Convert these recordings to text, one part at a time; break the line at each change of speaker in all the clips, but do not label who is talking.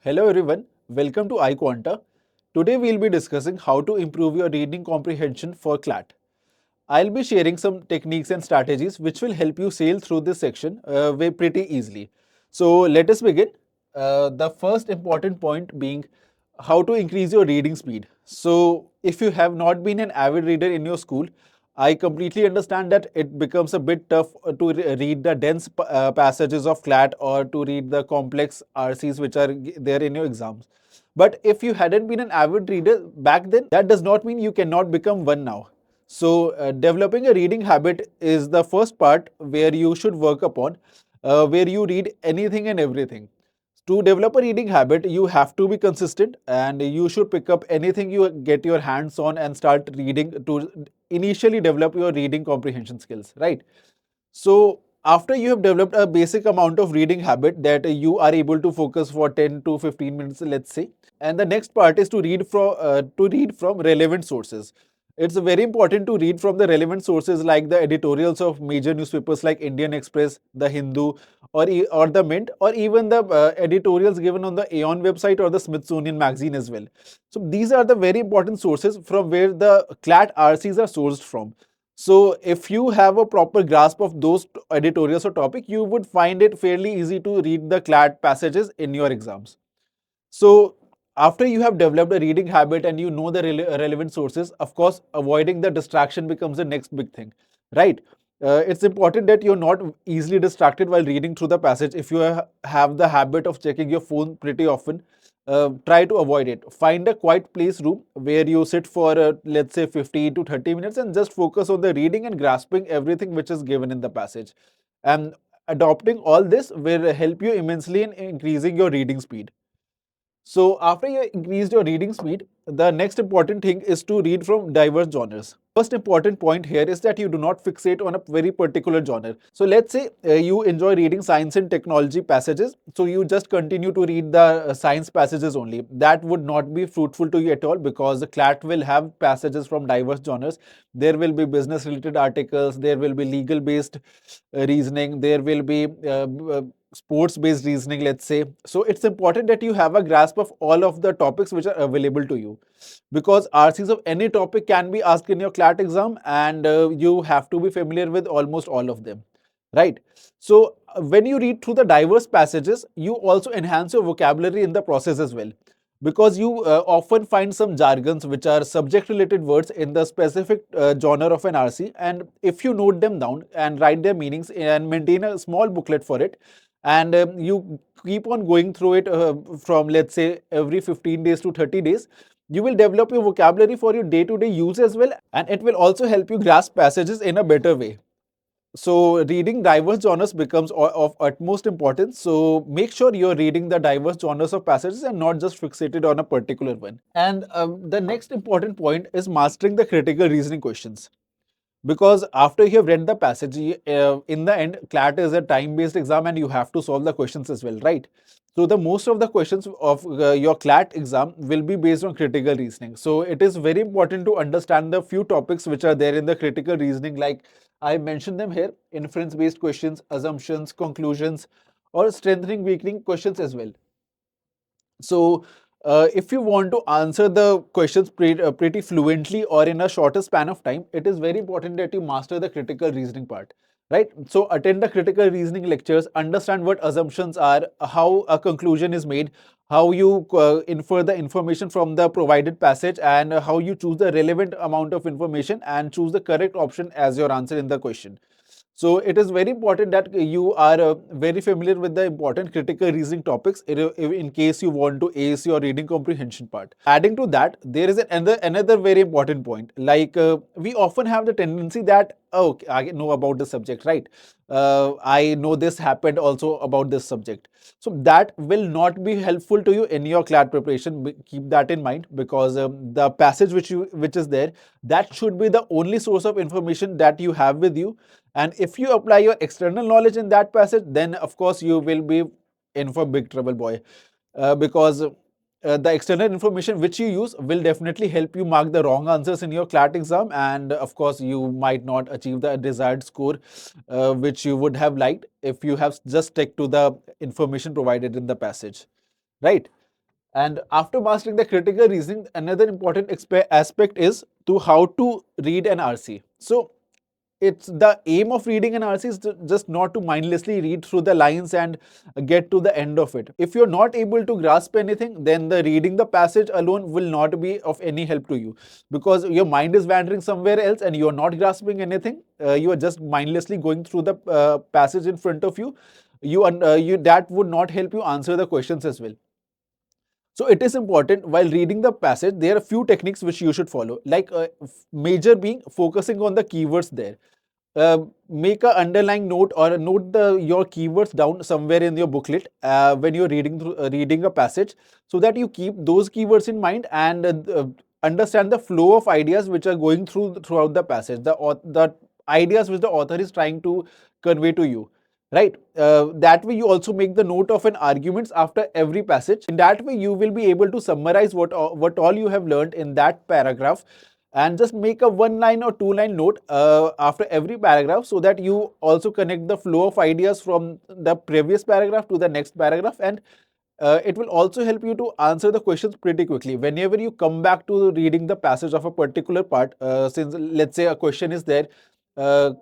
Hello everyone, welcome to iQuanta. Today we'll be discussing how to improve your reading comprehension for CLAT. I'll be sharing some techniques and strategies which will help you sail through this section way pretty easily. So let us begin. The first important point being how to increase your reading speed. So if you have not been an avid reader in your school, I completely understand that it becomes a bit tough to read the dense passages of CLAT or to read the complex RCs which are there in your exams. But if you hadn't been an avid reader back then, that does not mean you cannot become one now. So, developing a reading habit is the first part where you should work upon, where you read anything and everything. To develop a reading habit, you have to be consistent and you should pick up anything you get your hands on and start reading to initially develop your reading comprehension skills, right? So, after you have developed a basic amount of reading habit that you are able to focus for 10 to 15 minutes, let's say, and the next part is to read from relevant sources. It's very important to read from the relevant sources like the editorials of major newspapers like Indian Express, The Hindu, or the Mint, or even the editorials given on the Aeon website or the Smithsonian magazine as well. So these are the very important sources from where the CLAT RCs are sourced from. So if you have a proper grasp of those editorials or topic, you would find it fairly easy to read the CLAT passages in your exams. So after you have developed a reading habit and you know the relevant sources, of course, avoiding the distraction becomes the next big thing, right? It's important that you're not easily distracted while reading through the passage. If you have the habit of checking your phone pretty often, try to avoid it. Find a quiet place room where you sit for let's say 15 to 30 minutes and just focus on the reading and grasping everything which is given in the passage. And adopting all this will help you immensely in increasing your reading speed. So after you increased your reading speed, the next important thing is to read from diverse genres. First important point here is that you do not fixate on a very particular genre. So let's say you enjoy reading science and technology passages, so you just continue to read the science passages only. That would not be fruitful to you at all because the CLAT will have passages from diverse genres. There will be business related articles, there will be legal based reasoning, there will be sports based reasoning, let's say. So it's important that you have a grasp of all of the topics which are available to you, because RCs of any topic can be asked in your CLAT exam, and you have to be familiar with almost all of them, right? So when you read through the diverse passages, you also enhance your vocabulary in the process as well, because you often find some jargons which are subject related words in the specific genre of an RC, and if you note them down and write their meanings and maintain a small booklet for it, and you keep on going through it from let's say every 15 days to 30 days, you will develop your vocabulary for your day to day use as well, and it will also help you grasp passages in a better way. So reading diverse genres becomes of utmost importance. So make sure you're reading the diverse genres of passages and not just fixated on a particular one. And the next important point is mastering the critical reasoning questions, because after you have read the passage, in the end CLAT is a time based exam and you have to solve the questions as well, right? So the most of the questions of your CLAT exam will be based on critical reasoning. So it is very important to understand the few topics which are there in the critical reasoning, like I mentioned them here: inference based questions, assumptions, conclusions, or strengthening weakening questions as well. So, if you want to answer the questions pretty fluently or in a shorter span of time, it is very important that you master the critical reasoning part, right? So, attend the critical reasoning lectures, understand what assumptions are, how a conclusion is made, how you infer the information from the provided passage, and how you choose the relevant amount of information and choose the correct option as your answer in the question. So it is very important that you are very familiar with the important critical reasoning topics in case you want to ace your reading comprehension part. Adding to that, there is another very important point. Like we often have the tendency that, oh, okay, I know about the subject, right? I know this happened also about this subject. So that will not be helpful to you in your CLAT preparation. Keep that in mind, because the passage which is there, that should be the only source of information that you have with you. And if you apply your external knowledge in that passage, then of course you will be in for big trouble, boy. Because the external information which you use will definitely help you mark the wrong answers in your CLAT exam, and of course you might not achieve the desired score which you would have liked if you have just stuck to the information provided in the passage, right? And after mastering the critical reasoning, another important aspect is to how to read an RC. So it's the aim of reading an RC is just not to mindlessly read through the lines and get to the end of it. If you're not able to grasp anything, then the reading the passage alone will not be of any help to you, because your mind is wandering somewhere else and you're not grasping anything. You are just mindlessly going through the passage in front of you. You that would not help you answer the questions as well. So it is important while reading the passage, there are few techniques which you should follow, like major being focusing on the keywords there. Make a underlying note or note your keywords down somewhere in your booklet when you're reading a passage, so that you keep those keywords in mind and understand the flow of ideas which are going throughout the passage, the ideas which the author is trying to convey to you, right? That way you also make the note of an arguments after every passage. In that way you will be able to summarize what all you have learned in that paragraph, and just make a one line or two line note after every paragraph, so that you also connect the flow of ideas from the previous paragraph to the next paragraph. And it will also help you to answer the questions pretty quickly whenever you come back to reading the passage of a particular part. Since let's say a question is there uh,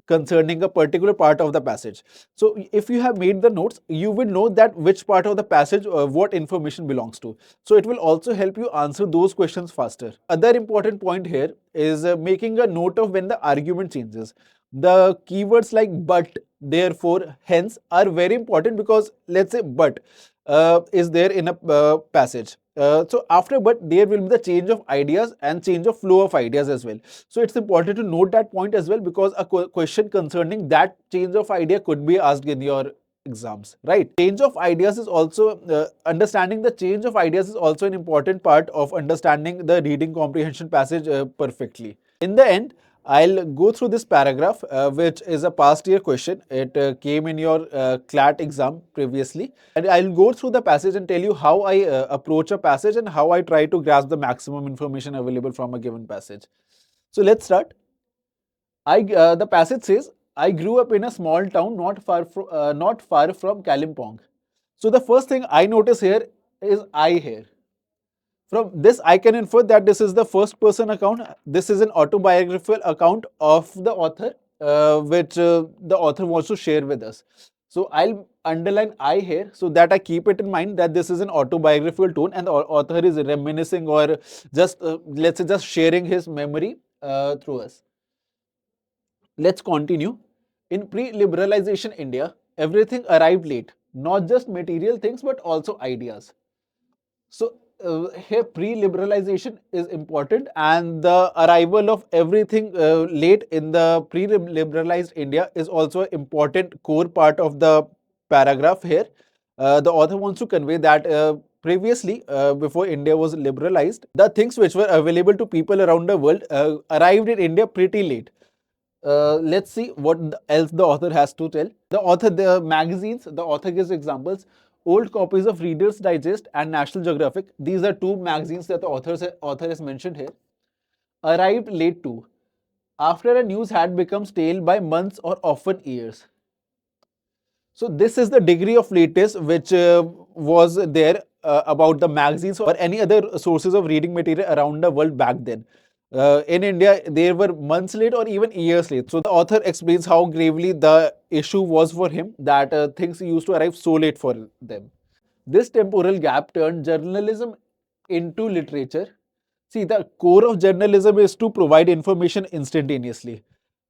concerning a particular part of the passage, so if you have made the notes, you will know that which part of the passage what information belongs to. So it will also help you answer those questions faster. Other important point here is making a note of when the argument changes. The keywords like but, therefore, hence are very important, because let's say but is there in a passage. So after but, there will be the change of ideas and change of flow of ideas as well. So it's important to note that point as well, because a question concerning that change of idea could be asked in your exams, right? Change of ideas is also understanding the change of ideas is also an important part of understanding the reading comprehension passage perfectly. In the end, I'll go through this paragraph, which is a past year question. It came in your CLAT exam previously. And I'll go through the passage and tell you how I approach a passage and how I try to grasp the maximum information available from a given passage. So let's start. The passage says, I grew up in a small town not far from Kalimpong. So the first thing I notice here is I here. From this, I can infer that this is the first person account. This is an autobiographical account of the author, which the author wants to share with us. So I'll underline I here so that I keep it in mind that this is an autobiographical tone and the author is reminiscing or just, let's say, just sharing his memory through us. Let's continue. In pre-liberalization India, everything arrived late, not just material things but also ideas. So here pre-liberalization is important, and the arrival of everything late in the pre-liberalized India is also an important core part of the paragraph here. The author wants to convey that previously, before India was liberalized, the things which were available to people around the world arrived in India pretty late. Let's see what else the author has to tell. The magazines, the author gives examples. Old copies of Reader's Digest and National Geographic, these are two magazines that the author has mentioned here, arrived late too, after a news had become stale by months or often years. So this is the degree of latest which was there about the magazines or any other sources of reading material around the world back then. In India, they were months late or even years late. So the author explains how gravely the issue was for him, that things used to arrive so late for them. This temporal gap turned journalism into literature. See, the core of journalism is to provide information instantaneously.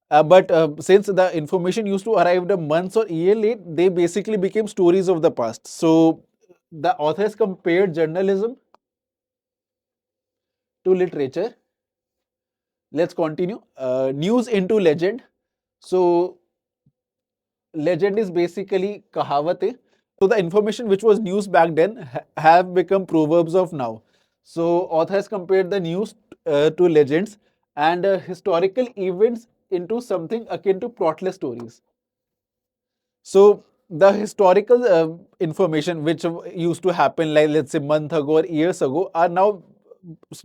But since the information used to arrive the months or year late, they basically became stories of the past. So the authors compared journalism to literature. Let's continue. News into legend. So legend is basically kahawate. So the information which was news back then have become proverbs of now. So authors compared the news to legends and historical events into something akin to plotless stories. So the historical information which used to happen, like let's say month ago or years ago, are now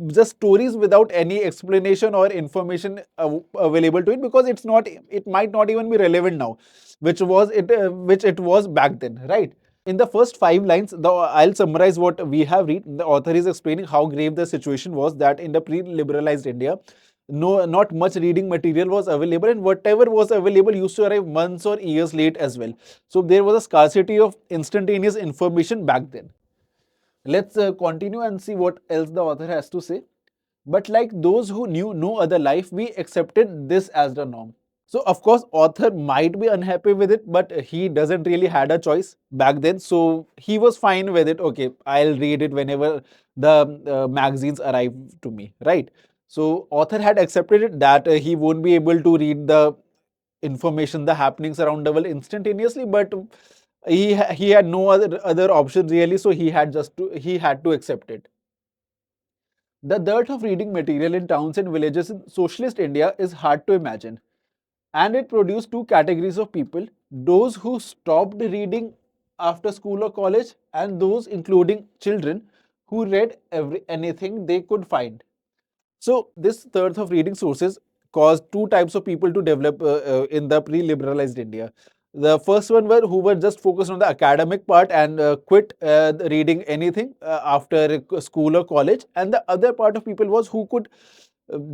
just stories without any explanation or information available to it, because it might not even be relevant now, which it was back then, right? In the first 5 lines, I'll summarize what we have read. The author is explaining how grave the situation was, that in the pre-liberalized India, not much reading material was available, and whatever was available used to arrive months or years late as well. So there was a scarcity of instantaneous information back then. Let's continue and see what else the author has to say. But like those who knew no other life, we accepted this as the norm. So of course, author might be unhappy with it, but he doesn't really had a choice back then. So he was fine with it. Okay, I'll read it whenever the magazines arrive to me, right? So author had accepted it that he won't be able to read the information, the happenings around the world instantaneously, but he had no other option really. So he had to accept it. The dearth of reading material in towns and villages in socialist India is hard to imagine. And it produced two categories of people: those who stopped reading after school or college, and those, including children, who read anything they could find. So, this dearth of reading sources caused two types of people to develop in the pre liberalized India. The first one were who were just focused on the academic part and quit reading anything after school or college, and the other part of people was who could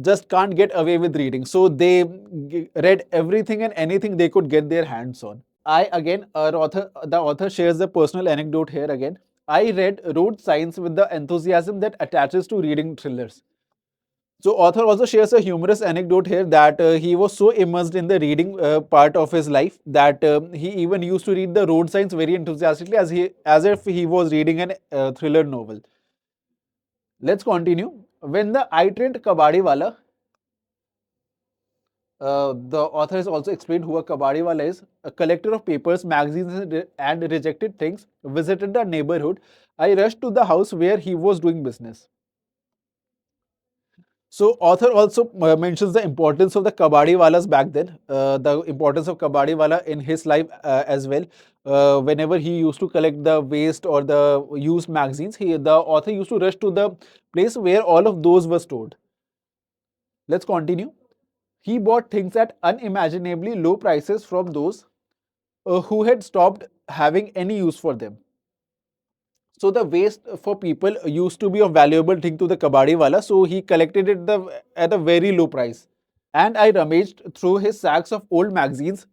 just can't get away with reading. So they read everything and anything they could get their hands on. The author shares a personal anecdote here again. I read road signs with the enthusiasm that attaches to reading thrillers. So author also shares a humorous anecdote here that he was so immersed in the reading part of his life that he even used to read the road signs very enthusiastically as if he was reading an thriller novel. Let's continue. When the itinerant Kabadiwala, the author has also explained who a Kabadiwala is, a collector of papers, magazines, and rejected things, visited the neighborhood. I rushed to the house where he was doing business. So, author also mentions the importance of the kabadiwalas back then, the importance of kabadiwala in his life as well. Whenever he used to collect the waste or the used magazines, the author used to rush to the place where all of those were stored. Let's continue. He bought things at unimaginably low prices from those who had stopped having any use for them. So the waste for people used to be a valuable thing to the kabadi wala, so he collected it at a very low price. And I rummaged through his sacks of old magazines.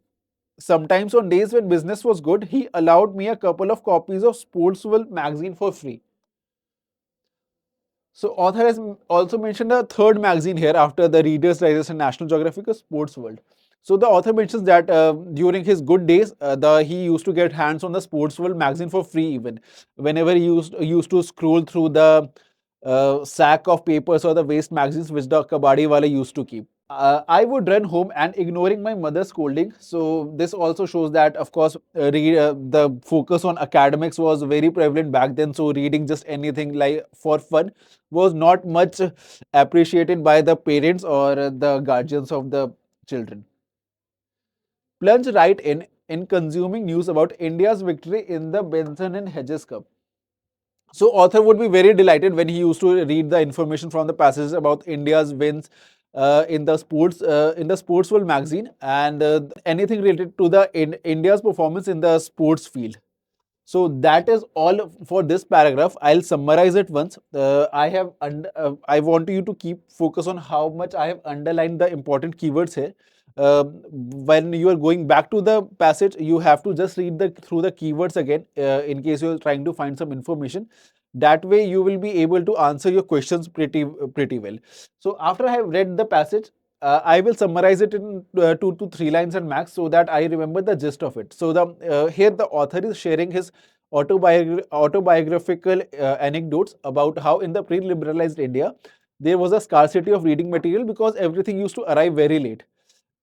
Sometimes on days when business was good, he allowed me a couple of copies of Sportsville magazine for free. So author has also mentioned a third magazine here after the Reader's Digest and National Geographic, Sports World. So the author mentions that during his good days, he used to get hands on the Sports World magazine for free even. Whenever he used to scroll through the sack of papers or the waste magazines which the kabadi wala used to keep. I would run home and ignoring my mother's scolding. So this also shows that, of course, the focus on academics was very prevalent back then. So reading just anything like for fun was not much appreciated by the parents or the guardians of the children. Plunge right in consuming news about India's victory in the Benson and Hedges Cup. So author would be very delighted when he used to read the information from the passages about India's wins in the Sports World magazine and anything related to the India's performance in the sports field. So that is all for this paragraph. I'll summarize it once. I want you to keep focus on how much I have underlined the important keywords here. When you are going back to the passage, you have to just read through the keywords again in case you're trying to find some information. That way, you will be able to answer your questions pretty well. So after I have read the passage, I will summarize it in 2 to 3 lines and max so that I remember the gist of it. So the here the author is sharing his autobiographical anecdotes about how in the pre-liberalized India there was a scarcity of reading material because everything used to arrive very late.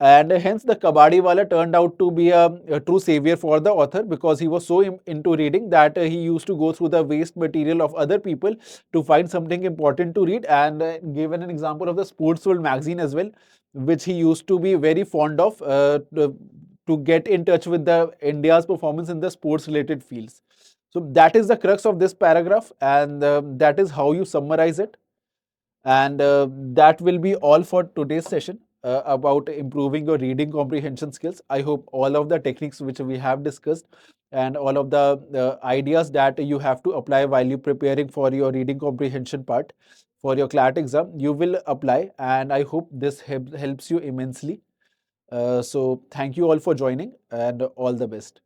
And hence the Kabadi Wala turned out to be a true savior for the author because he was so into reading that he used to go through the waste material of other people to find something important to read. And given an example of the Sports World magazine as well, which he used to be very fond of to get in touch with the India's performance in the sports related fields. So that is the crux of this paragraph, and that is how you summarize it. And that will be all for today's session. about improving your reading comprehension skills. I hope all of the techniques which we have discussed and all of the ideas that you have to apply while you preparing for your reading comprehension part for your CLAT exam, you will apply, and I hope this helps you immensely. So thank you all for joining, and all the best.